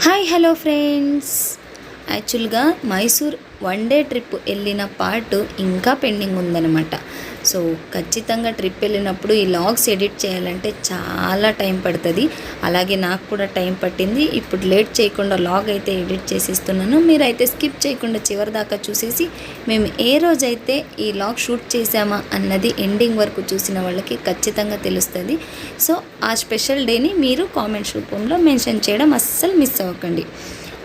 Hi hello friends. యాక్చువల్గా Mysore one day trip వెళ్ళిన part ఇంకా పెండింగ్ ఉందన్నమాట. సో ఖచ్చితంగా ట్రిప్ వెళ్ళినప్పుడు ఈ లాగ్స్ ఎడిట్ చేయాలంటే చాలా టైం పడుతుంది. అలాగే నాకు కూడా టైం పట్టింది. ఇప్పుడు లేట్ చేయకుండా లాగ్ అయితే ఎడిట్ చేసిస్తున్నాను. మీరైతే స్కిప్ చేయకుండా చివరి దాకా చూసేసి మేము ఏ రోజైతే ఈ లాగ్ షూట్ చేసామా అన్నది ఎండింగ్ వరకు చూసిన వాళ్ళకి ఖచ్చితంగా తెలుస్తుంది. సో ఆ స్పెషల్ డేని మీరు కామెంట్స్ రూపంలో మెన్షన్ చేయడం అస్సలు మిస్ అవ్వకండి.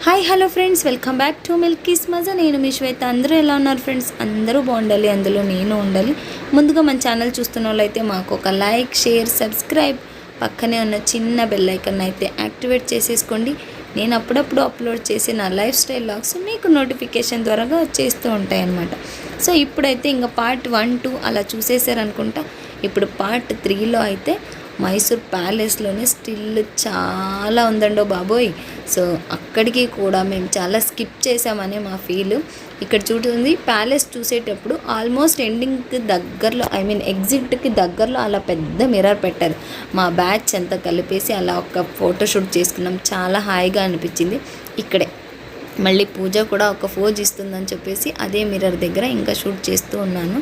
Hi hello friends, welcome back to మిల్కీస్ మజా. నేను మీ శ్వేత. అందరూ ఎలా ఉన్నారు ఫ్రెండ్స్? అందరూ బాగుండాలి, అందులో నేను ఉండాలి. ముందుగా మన ఛానల్ చూస్తున్న వాళ్ళైతే మాకు ఒక లైక్, షేర్, సబ్స్క్రైబ్, పక్కనే ఉన్న చిన్న బెల్ ఐకాన్ అయితే యాక్టివేట్ చేసేసుకోండి. నేను అప్పుడప్పుడు అప్లోడ్ చేసే నా లైఫ్ స్టైల్ లాగ్స్ మీకు నోటిఫికేషన్ ద్వారా వచ్చేస్తూ ఉంటాయి అన్నమాట. సో ఇప్పుడైతే ఇంకా పార్ట్ 1, 2 అలా చూసేసారనుకుంటా. ఇప్పుడు పార్ట్ 3లో అయితే మైసూర్ ప్యాలెస్లోనే స్టిల్ చాలా ఉందండో బాబోయ్. సో అక్కడికి కూడా మేము చాలా స్కిప్ చేసామని మా ఫీల్. ఇక్కడ చూడండి, ప్యాలెస్ చూసేటప్పుడు ఆల్మోస్ట్ ఎండింగ్కి దగ్గరలో, ఎగ్జిట్కి దగ్గరలో అలా పెద్ద మిర్రర్ పెట్టారు. మా బ్యాచ్ అంతా కలిపేసి అలా ఒక ఫోటోషూట్ చేసుకున్నాం. చాలా హాయిగా అనిపించింది. ఇక్కడే మళ్ళీ పూజ కూడా ఒక ఫోజ్ ఇస్తుందని చెప్పేసి అదే మిర్రర్ దగ్గర ఇంకా షూట్ చేస్తూ ఉన్నాను.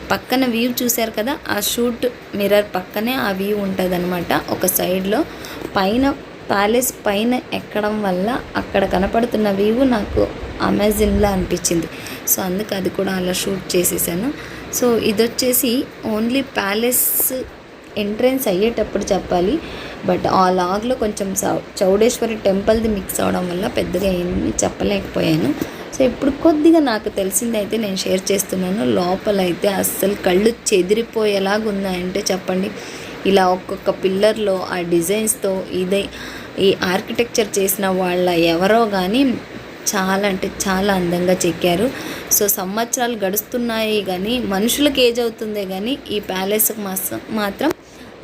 పక్కన వ్యూ చూశారు కదా, ఆ షూట్ మిర్రర్ పక్కనే ఆ వ్యూ ఉంటుంది అనమాట. ఒక సైడ్లో పైన ప్యాలెస్ పైన ఎక్కడం వల్ల అక్కడ కనపడుతున్న వ్యూ నాకు అమేజింగ్లా అనిపించింది. సో అందుకు అది కూడా అలా షూట్ చేసేసాను. సో ఇది వచ్చేసి ఓన్లీ ప్యాలెస్ ఎంట్రెన్స్ అయ్యేటప్పుడు చెప్పాలి. బట్ ఆ లాగ్లో కొంచెం చౌడేశ్వరి టెంపుల్ది మిక్స్ అవడం వల్ల పెద్దగా ఏమీ చెప్పలేకపోయాను. సో ఇప్పుడు కొద్దిగా నాకు తెలిసిందైతే నేను షేర్ చేస్తున్నాను. లోపలైతే అస్సలు కళ్ళు చెదిరిపోయేలాగా ఉన్నాయంటే చెప్పండి. ఇలా ఒక్కొక్క పిల్లర్లో ఆ డిజైన్స్తో ఈ ఆర్కిటెక్చర్ చేసిన వాళ్ళ ఎవరో కానీ చాలా అంటే చాలా అందంగా చెక్కారు. సో సంవత్సరాలు గడుస్తున్నాయి కానీ మనుషులకు ఏజ్ అవుతుందే కానీ ఈ ప్యాలెస్కి మాత్రం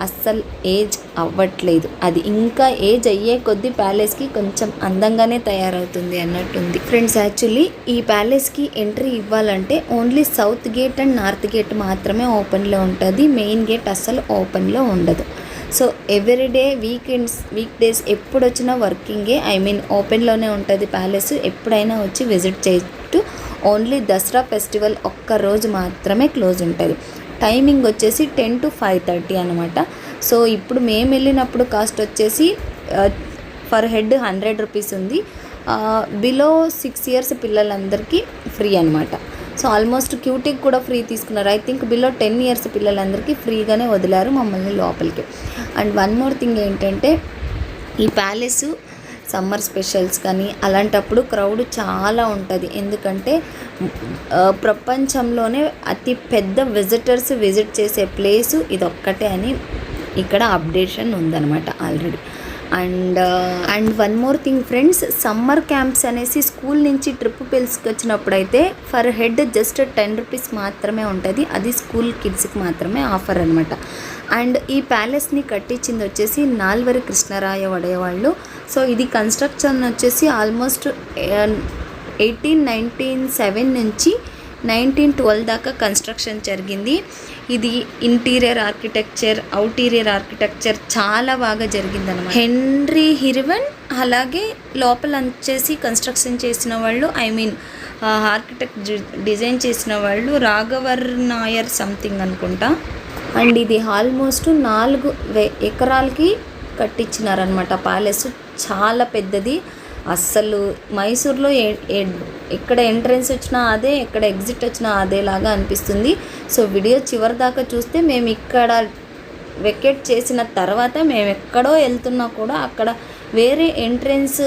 అస్సలు ఏజ్ అవ్వట్లేదు. అది ఇంకా ఏజ్ అయ్యే కొద్దీ ప్యాలెస్కి కొంచెం అందంగానే తయారవుతుంది అన్నట్టుంది ఫ్రెండ్స్. యాక్చువల్లీ ఈ ప్యాలెస్కి ఎంట్రీ ఇవ్వాలంటే only south gate and north gate మాత్రమే ఓపెన్లో ఉంటుంది. మెయిన్ గేట్ అస్సలు ఓపెన్లో ఉండదు. సో ఎవ్రీడే వీక్ డేస్ ఎప్పుడు వచ్చినా వర్కింగే, ఓపెన్లోనే ఉంటుంది ప్యాలెస్. ఎప్పుడైనా వచ్చి విజిట్ చేయొచ్చు. ఓన్లీ దసరా ఫెస్టివల్ ఒక్కరోజు మాత్రమే క్లోజ్ ఉంటుంది. టైమింగ్ వచ్చేసి 10 to 5:30 అనమాట. సో ఇప్పుడు మేము వెళ్ళినప్పుడు కాస్ట్ వచ్చేసి ఫర్ హెడ్ 100 రూపీస్ ఉంది. బిలో 6 years పిల్లలందరికీ ఫ్రీ అనమాట. సో ఆల్మోస్ట్ క్యూటీకి కూడా ఫ్రీ తీసుకున్నారు. ఐ థింక్ బిలో 10 years పిల్లలందరికీ ఫ్రీగానే వదిలారు మమ్మల్ని లోపలికి. అండ్ వన్ మోర్ థింగ్ ఏంటంటే, ఈ ప్యాలెస్ సమ్మర్ స్పెషల్స్ కానీ అలాంటప్పుడు క్రౌడ్ చాలా ఉంటుంది. ఎందుకంటే ప్రపంచంలోనే అతి పెద్ద విజిటర్స్ విజిట్ చేసే ప్లేసు ఇదొక్కటే అని ఇక్కడ అప్డేషన్ ఉందన్నమాట already. And one more thing friends, summer camps అనేసి స్కూల్ నుంచి ట్రిప్ పిలుచుకొచ్చినప్పుడు అయితే ఫర్ హెడ్ జస్ట్ 10 రూపీస్ మాత్రమే ఉంటుంది. అది స్కూల్ కిడ్స్కి మాత్రమే ఆఫర్ అనమాట. అండ్ ఈ ప్యాలెస్ని కట్టించింది వచ్చేసి నాల్వరి కృష్ణరాయ వడేవాళ్ళు. సో ఇది కన్స్ట్రక్షన్ వచ్చేసి ఆల్మోస్ట్ 1897 నుంచి 1912 దాకా కన్స్ట్రక్షన్ జరిగింది. ఇది ఇంటీరియర్ ఆర్కిటెక్చర్, అవుటీరియర్ ఆర్కిటెక్చర్ చాలా బాగా జరిగిందన్నమాట. హెన్రీ హిర్వెన్, అలాగే లోపల వచ్చేసి కన్స్ట్రక్షన్ చేసిన వాళ్ళు, ఆర్కిటెక్ట్ డిజైన్ చేసిన వాళ్ళు రాఘవర్ నాయర్ సంథింగ్ అనుకుంటా. అండ్ ఇది ఆల్మోస్ట్ 4 ఎకరాలకి కట్టించినారనమాట ప్యాలెస్. చాలా పెద్దది. అస్సలు మైసూర్లో ఎక్కడ ఎంట్రన్స్ వచ్చినా అదే, ఎక్కడ ఎగ్జిట్ వచ్చినా అదేలాగా అనిపిస్తుంది. సో వీడియో చివరి దాకా చూస్తే మేము ఇక్కడ వెకేట్ చేసిన తర్వాత మేము ఎక్కడో వెళ్తున్నా కూడా అక్కడ వేరే ఎంట్రన్స్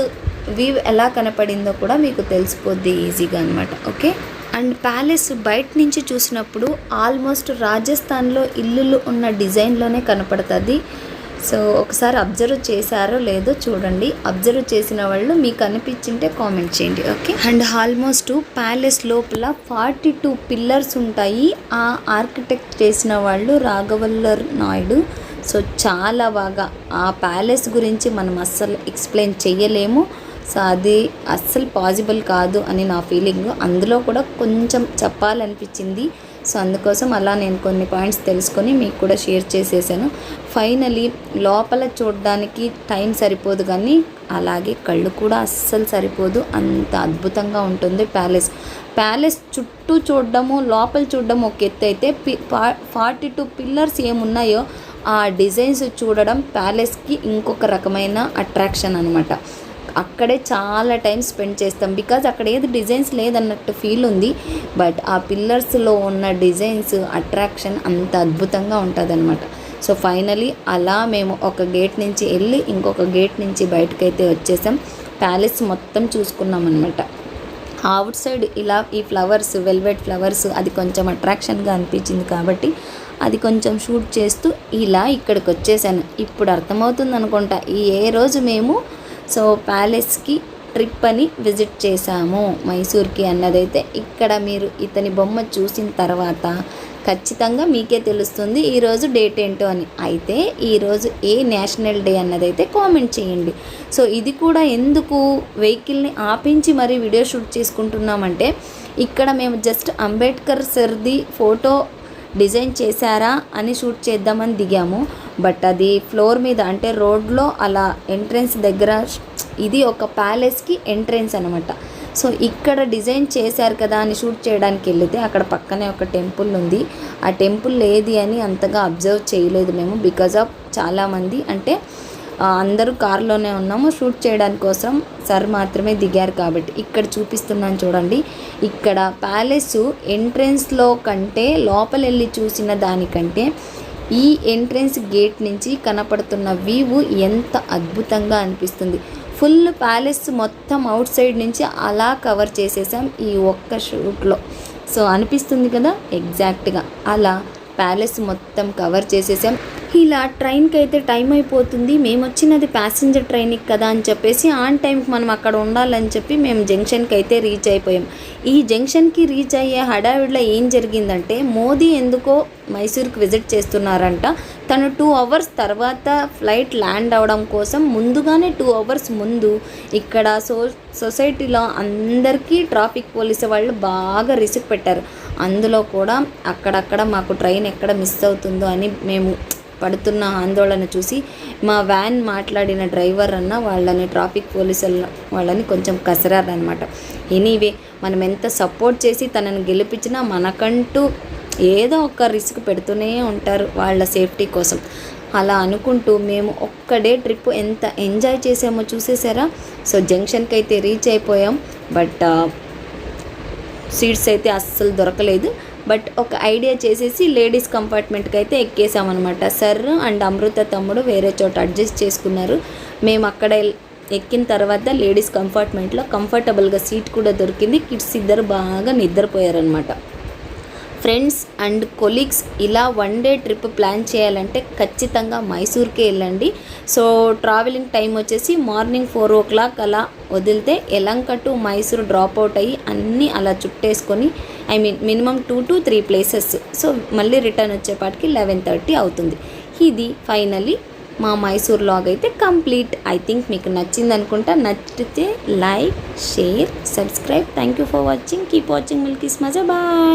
వ్యూ ఎలా కనపడిందో కూడా మీకు తెలిసిపోద్ది ఈజీగా అనమాట. ఓకే. అండ్ ప్యాలెస్ బయట నుంచి చూసినప్పుడు ఆల్మోస్ట్ రాజస్థాన్లో ఇల్లులు ఉన్న డిజైన్లోనే కనపడుతుంది. సో ఒకసారి అబ్జర్వ్ చేశారో లేదో చూడండి. అబ్జర్వ్ చేసిన వాళ్ళు మీకు అనిపించింటే కామెంట్ చేయండి. ఓకే. అండ్ ఆల్మోస్ట్ ప్యాలెస్ లోపల 42 పిల్లర్స్ ఉంటాయి. ఆ ఆర్కిటెక్ట్ చేసిన వాళ్ళు రాఘవల్లర్ నాయుడు. సో చాలా బాగా ఆ ప్యాలెస్ గురించి మనం అస్సలు ఎక్స్ప్లెయిన్ చేయలేము. సో అది అస్సలు పాసిబుల్ కాదు అని నా ఫీలింగ్. అందులో కూడా కొంచెం చెప్పాలనిపించింది. సో అందుకోసం అలా నేను కొన్ని పాయింట్స్ తెలుసుకొని మీకు కూడా షేర్ చేసేసాను. ఫైనలీ లోపల చూడడానికి టైం సరిపోదు కానీ అలాగే కళ్ళు కూడా అస్సలు సరిపోదు, అంత అద్భుతంగా ఉంటుంది ప్యాలెస్ చుట్టూ చూడడము, లోపల చూడడం ఒక ఎత్తు అయితే 42 పిల్లర్స్ ఏమున్నాయో ఆ డిజైన్స్ చూడడం ప్యాలెస్కి ఇంకొక రకమైన అట్రాక్షన్ అనమాట. అక్కడే చాలా టైం స్పెండ్ చేస్తాం, బికాజ్ అక్కడ ఏది డిజైన్స్ లేదన్నట్టు ఫీల్ ఉంది. బట్ ఆ పిల్లర్స్లో ఉన్న డిజైన్స్ అట్రాక్షన్ అంత అద్భుతంగా ఉంటుంది అనమాట. సో ఫైనలీ అలా మేము ఒక గేట్ నుంచి వెళ్ళి ఇంకొక గేట్ నుంచి బయటకైతే వచ్చేసాం. ప్యాలెస్ మొత్తం చూసుకున్నాం అనమాట. అవుట్ సైడ్ ఇలా ఈ ఫ్లవర్స్, వెల్వెట్ ఫ్లవర్స్, అది కొంచెం అట్రాక్షన్గా అనిపించింది కాబట్టి అది కొంచెం షూట్ చేస్తూ ఇలా ఇక్కడికి వచ్చేసాను. ఇప్పుడు అర్థమవుతుంది అనుకుంటా ఏ రోజు మేము సో ప్యాలెస్కి ట్రిప్ అని విజిట్ చేశాము మైసూర్కి అన్నదైతే. ఇక్కడ మీరు ఇతని బొమ్మ చూసిన తర్వాత ఖచ్చితంగా మీకే తెలుస్తుంది ఈరోజు డేట్ ఏంటో అని. అయితే ఈరోజు ఏ నేషనల్ డే అన్నదైతే కామెంట్ చేయండి. సో ఇది కూడా ఎందుకు వెహికల్ని ఆపించి మరీ వీడియో షూట్ చేసుకుంటున్నామంటే, ఇక్కడ మేము జస్ట్ అంబేద్కర్ సర్ది ఫోటో డిజైన్ చేశారా అని షూట్ చేద్దామని దిగాము. బట్ అది ఫ్లోర్ మీద అంటే రోడ్లో అలా ఎంట్రెన్స్ దగ్గర, ఇది ఒక ప్యాలెస్కి ఎంట్రెన్స్ అనమాట. సో ఇక్కడ డిజైన్ చేశారు కదా అని షూట్ చేయడానికి వెళితే అక్కడ పక్కనే ఒక టెంపుల్ ఉంది. ఆ టెంపుల్ ఏది అని అంతగా అబ్జర్వ్ చేయలేదు మేము, బికాజ్ ఆఫ్ చాలామంది అంటే అందరూ కారులోనే ఉన్నాము, షూట్ చేయడానికి కోసం సార్ మాత్రమే దిగారు కాబట్టి. ఇక్కడ చూపిస్తున్నాను చూడండి, ఇక్కడ ప్యాలెస్ ఎంట్రెన్స్లో కంటే లోపల వెళ్ళి చూసిన దానికంటే ఈ ఎంట్రెన్స్ గేట్ నుంచి కనపడుతున్న వ్యూ ఎంత అద్భుతంగా అనిపిస్తుంది. ఫుల్ ప్యాలెస్ మొత్తం అవుట్ సైడ్ నుంచి అలా కవర్ చేసేసాం ఈ ఒక్క షూట్లో. సో అనిపిస్తుంది కదా, ఎగ్జాక్ట్గా అలా ప్యాలెస్ మొత్తం కవర్ చేసేసాం. ఇలా ట్రైన్కి అయితే టైం అయిపోతుంది, మేము వచ్చినది ప్యాసింజర్ ట్రైన్కి కదా అని చెప్పేసి ఆన్ టైంకి మనం అక్కడ ఉండాలని చెప్పి మేము జంక్షన్కి అయితే రీచ్ అయిపోయాం. ఈ జంక్షన్కి రీచ్ అయ్యే హడావిడిలో ఏం జరిగిందంటే, మోదీ ఎందుకో మైసూర్కి విజిట్ చేస్తున్నారంట. తను 2 అవర్స్ తర్వాత ఫ్లైట్ ల్యాండ్ అవ్వడం కోసం ముందుగానే 2 అవర్స్ ముందు ఇక్కడ సొసైటీలో అందరికీ ట్రాఫిక్ పోలీసు వాళ్ళు బాగా రిస్క్ పెట్టారు. అందులో కూడా అక్కడక్కడ మాకు ట్రైన్ ఎక్కడ మిస్ అవుతుందో అని మేము పడుతున్న ఆందోళన చూసి మా వ్యాన్ మాట్లాడిన డ్రైవర్ అన్న వాళ్ళని, ట్రాఫిక్ పోలీసుల వాళ్ళని కొంచెం కసరారనమాట. ఎనీవే మనం ఎంత సపోర్ట్ చేసి తనని గెలిపించినా మనకంటూ ఏదో ఒక రిస్క్ పెడుతూనే ఉంటారు వాళ్ళ సేఫ్టీ కోసం. అలా అనుకుంటూ మేము ఒక్కడే ట్రిప్ ఎంత ఎంజాయ్ చేసామో చూసేసారా. సో జంక్షన్కి అయితే రీచ్ అయిపోయాం, బట్ సీట్స్ అయితే అస్సలు దొరకలేదు. బట్ ఒక ఐడియా చేసేసి లేడీస్ కంపార్ట్మెంట్కి అయితే ఎక్కేసామన్నమాట. సర్ అండ్ అమృత తమ్ముడు వేరే చోట అడ్జస్ట్ చేసుకున్నారు. మేము అక్కడ ఎక్కిన తర్వాత లేడీస్ కంపార్ట్మెంట్లో కంఫర్టబుల్గా సీట్ కూడా దొరికింది. కిడ్స్ ఇద్దరు బాగా నిద్రపోయారనమాట. ఫ్రెండ్స్ అండ్ కొలీగ్స్ ఇలా 1 డే ట్రిప్ ప్లాన్ చేయాలంటే ఖచ్చితంగా మైసూర్కే వెళ్ళండి. సో ట్రావెలింగ్ టైం వచ్చేసి మార్నింగ్ 4 o'clock అలా వదిలితే యలంక టు మైసూర్ డ్రాప్ అవుట్ అయ్యి అన్నీ అలా చుట్టేసుకొని మినిమం 2 to 3 ప్లేసెస్. సో మళ్ళీ రిటర్న్ వచ్చేపాటికి 11:30 అవుతుంది. ఇది ఫైనలీ మా మైసూర్ లాగ్ అయితే కంప్లీట్. ఐ థింక్ మీకు నచ్చింది అనుకుంటా. నచ్చితే like, share, subscribe. Thank you for watching. Keep watching మిల్కీస్ మజా. బాయ్.